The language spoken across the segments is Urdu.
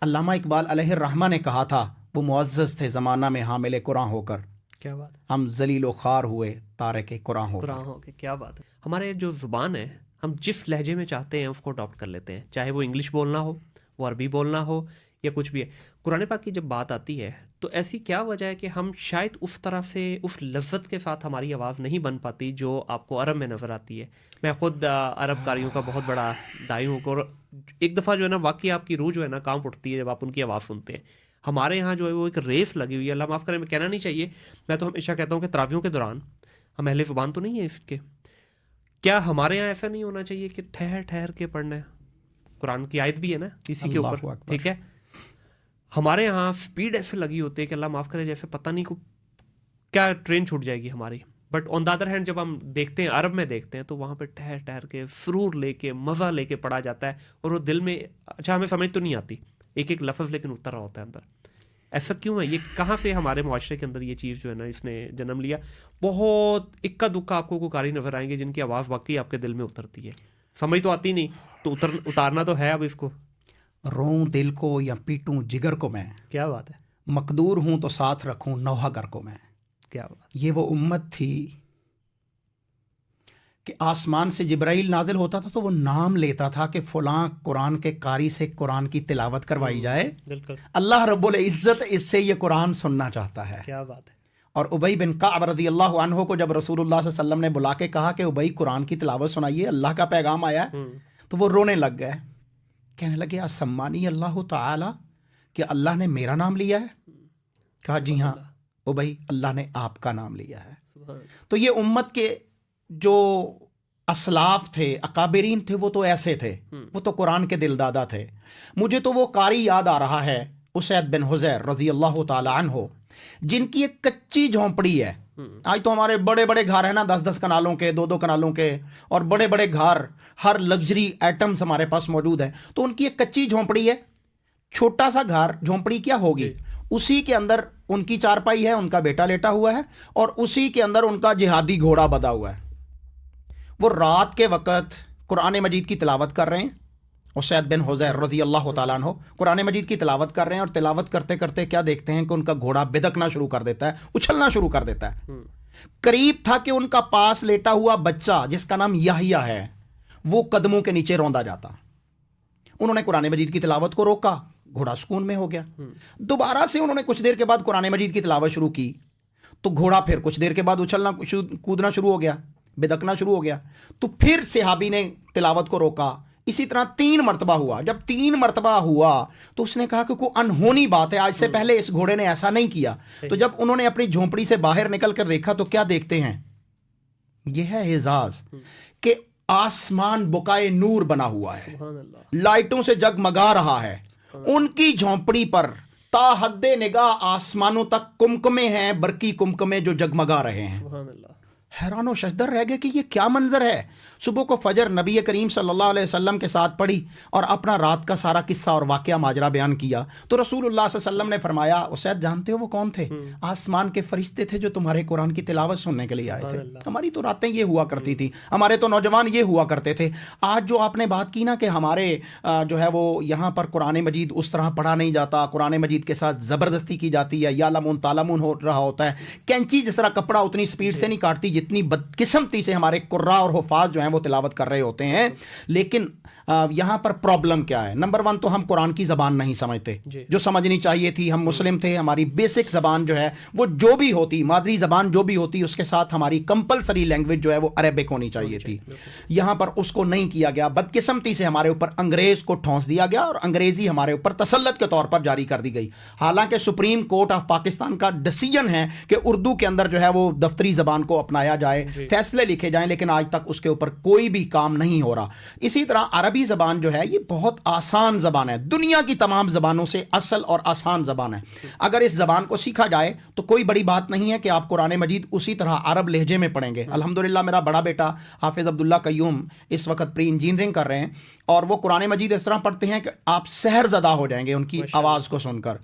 علامہ اقبال علیہ الرحمہ نے کہا تھا، وہ معزز تھے زمانہ میں حامل قرآن ہو کر، کیا بات ہے، ہم ذلیل و خوار ہوئے تارک قرآن ہو قرآن کر۔ ہو کے، کیا بات ہے۔ ہمارے جو زبان ہے، ہم جس لہجے میں چاہتے ہیں اس کو اڈاپٹ کر لیتے ہیں، چاہے وہ انگلش بولنا ہو، وہ عربی بولنا ہو، یا کچھ بھی ہے۔ قرآن پاک کی جب بات آتی ہے تو ایسی کیا وجہ ہے کہ ہم شاید اس طرح سے اس لذت کے ساتھ ہماری آواز نہیں بن پاتی جو آپ کو عرب میں نظر آتی ہے؟ میں خود عرب قاریوں کا بہت بڑا دائی ہوں، اور ایک دفعہ جو ہے نا واقعی آپ کی روح جو ہے نا کانپ اٹھتی ہے جب آپ ان کی آواز سنتے ہیں۔ ہمارے یہاں جو ہے وہ ایک ریس لگی ہوئی ہے، اللہ معاف کرے میں کہنا نہیں چاہیے، میں تو ہمیشہ کہتا ہوں کہ تراویحوں کے دوران ہم اہل زبان تو نہیں ہیں اس کے، کیا ہمارے یہاں ایسا نہیں ہونا چاہیے کہ ٹھہر ٹھہر کے پڑھنا ہے؟ قرآن کی آیت بھی ہے نا اسی کے اوپر، اللہ اکبر۔ ٹھیک ہے؟ ہمارے یہاں سپیڈ ایسے لگی ہوتی ہے کہ اللہ معاف کرے جیسے پتہ نہیں کو کیا ٹرین چھوٹ جائے گی ہماری۔ But on the other hand جب ہم دیکھتے ہیں، عرب میں دیکھتے ہیں، تو وہاں پہ ٹھہر ٹھہر کے سرور لے کے مزہ لے کے پڑھا جاتا ہے، اور وہ دل میں اچھا ہمیں سمجھ تو نہیں آتی ایک ایک لفظ، لیکن اتر رہا ہوتا ہے اندر۔ ایسا کیوں ہے؟ یہ کہاں سے ہمارے معاشرے کے اندر یہ چیز جو ہے نا اس نے جنم لیا؟ بہت اکا دکا آپ کو کوئی قاری نظر آئیں گے جن کی آواز واقعی آپ کے دل میں اترتی ہے، سمجھ تو آتی نہیں، تو اتارنا تو ہے اب اس کو۔ روں دل کو یا پیٹوں جگر کو میں، کیا بات ہے، مقدور ہوں تو ساتھ رکھوں نوحہ گر کو میں۔ کیا بات۔ یہ وہ امت تھی کہ آسمان سے جبرائیل نازل ہوتا تھا تو وہ نام لیتا تھا کہ فلاں قرآن کے قاری سے قرآن کی تلاوت کروائی جائے، بالکل، اللہ رب العزت اس سے یہ قرآن سننا چاہتا ہے۔ کیا بات ہے۔ اور ابی بن کعب رضی اللہ عنہ کو جب رسول اللہ صلی اللہ علیہ وسلم نے بلا کے کہا کہ ابی قرآن کی تلاوت سنائیے، اللہ کا پیغام آیا ہے، تو وہ رونے لگ گئے، کہنے لگے اسمانی اللہ تعالی، کہ اللہ نے میرا نام لیا ہے؟ کہا جی ہاں ابی، اللہ نے آپ کا نام لیا ہے۔ تو یہ امت کے جو اسلاف تھے، اکابرین تھے، وہ تو ایسے تھے، وہ تو قرآن کے دل دادا تھے۔ مجھے تو وہ قاری یاد آ رہا ہے، اسید بن حضیر رضی اللہ تعالی عنہ، جن کی ایک کچی جھونپڑی ہے۔ آج تو ہمارے بڑے بڑے گھر ہیں نا، 10 کنالوں کے، 2 کنالوں کے، اور بڑے بڑے گھر، ہر لگژری آئٹمس ہمارے پاس موجود ہے، تو ان کی ایک کچی جھونپڑی ہے، چھوٹا سا گھر، جھونپڑی کیا ہوگی، اسی کے اندر ان کی چارپائی ہے، ان کا بیٹا لیٹا ہوا ہے، اور اسی کے اندر ان کا جہادی گھوڑا بدھا ہوا ہے۔ وہ رات کے وقت قرآن مجید کی تلاوت کر رہے ہیں، اسید بن حضیر رضی اللہ تعالیٰ عنہ قرآن مجید کی تلاوت کر رہے ہیں، اور تلاوت کرتے کرتے کیا دیکھتے ہیں کہ ان کا گھوڑا بدکنا شروع کر دیتا ہے، اچھلنا شروع کر دیتا ہے۔ قریب تھا کہ ان کا پاس لیٹا ہوا بچہ جس کا نام یحییٰ ہے وہ قدموں کے نیچے روندا جاتا۔ انہوں نے قرآن مجید کی تلاوت کو روکا، گھوڑا سکون میں ہو گیا۔ دوبارہ سے انہوں نے کچھ دیر کے بعد قرآن مجید کی تلاوت شروع کی تو گھوڑا پھر کچھ دیر کے بعد اچھلنا کودنا شروع ہو گیا، بدکنا شروع ہو گیا۔ تو پھر صحابی نے تلاوت کو روکا، اسی طرح 3 مرتبہ ہوا۔ جب 3 مرتبہ ہوا تو اس نے کہا کہ کوئی انہونی بات ہے، آج سے پہلے اس گھوڑے نے ایسا نہیں کیا۔ تو جب انہوں نے اپنی جھونپڑی سے باہر نکل کر دیکھا تو کیا دیکھتے ہیں؟ یہ ہے اعزاز کہ آسمان بقائے نور بنا ہوا ہے، لائٹوں سے جگمگا رہا ہے، ان کی جھونپڑی پر تا حد نگاہ آسمانوں تک کمکمے ہیں، برقی کمکمے جو جگمگا رہے ہیں۔ حیران و ششدر رہ گئے کہ یہ کیا منظر ہے۔ صبح کو فجر نبی کریم صلی اللہ علیہ وسلم کے ساتھ پڑھی اور اپنا رات کا سارا قصہ اور واقعہ ماجرا بیان کیا تو رسول اللہ صلی اللہ علیہ وسلم نے فرمایا، اسید جانتے ہو وہ کون تھے؟ آسمان کے فرشتے تھے جو تمہارے قرآن کی تلاوت سننے کے لیے آئے تھے۔ ہماری تو راتیں یہ ہوا کرتی تھی، ہمارے تو نوجوان یہ ہوا کرتے تھے۔ آج جو آپ نے بات کی نا کہ ہمارے جو ہے وہ یہاں پر قرآن مجید اس طرح پڑھا نہیں جاتا، قرآن مجید کے ساتھ زبردستی کی جاتی ہے، یا لمون تالمون ہو رہا ہوتا ہے، کینچی جس طرح کپڑا اتنی سپیڈ سے نہیں کاٹتی جتنی بدقسمتی سے ہمارے قراء اور حفاظ جو ہیں وہ تلاوت کر رہے ہوتے ہیں۔ لیکن یہاں پر پرابلم کیا ہے؟ نمبر 1 تو ہم قرآن کی زبان نہیں سمجھتے جو سمجھنی چاہیے تھی۔ ہم مسلم تھے، ہماری بیسک زبان جو ہے وہ جو بھی ہوتی، مادری زبان جو بھی ہوتی، اس کے ساتھ ہماری کمپلسری لینگویج جو ہے وہ عربک ہونی چاہیے تھی۔ یہاں پر اس کو نہیں کیا گیا، بدقسمتی سے ہمارے اوپر انگریز کو ٹھونس دیا گیا اور انگریزی ہمارے اوپر تسلط کے طور پر جاری کر دی گئی۔ حالانکہ سپریم کورٹ آف پاکستان کا ڈیسیجن ہے کہ اردو کے اندر جو ہے وہ دفتری زبان کو اپنایا جائے، فیصلے لکھے جائیں، لیکن آج تک اس کے اوپر کوئی بھی کام نہیں ہو رہا۔ اسی طرح عربی زبان جو ہے یہ بہت آسان زبان ہے، دنیا کی تمام زبانوں سے اصل اور آسان زبان ہے۔ اگر اس زبان کو سیکھا جائے تو کوئی بڑی بات نہیں ہے کہ آپ قرآن مجید اسی طرح عرب لہجے میں پڑھیں گے۔ الحمدللہ میرا بڑا بیٹا حافظ عبداللہ قیوم اس وقت پری انجینئرنگ کر رہے ہیں، اور وہ قرآن مجید اس طرح پڑھتے ہیں کہ آپ سحر زدہ ہو جائیں گے ان کی آواز کو سن کر۔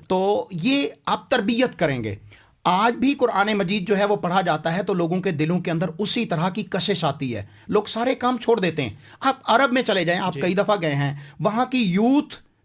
تو یہ آپ تربیت کریں گے۔ آج بھی قرآن مجید جو ہے وہ پڑھا جاتا ہے تو لوگوں کے دلوں کے اندر اسی طرح کی کشش آتی ہے، لوگ سارے کام چھوڑ دیتے ہیں۔ آپ عرب میں چلے جائیں، آپ کئی دفعہ گئے ہیں، وہاں کی یوتھ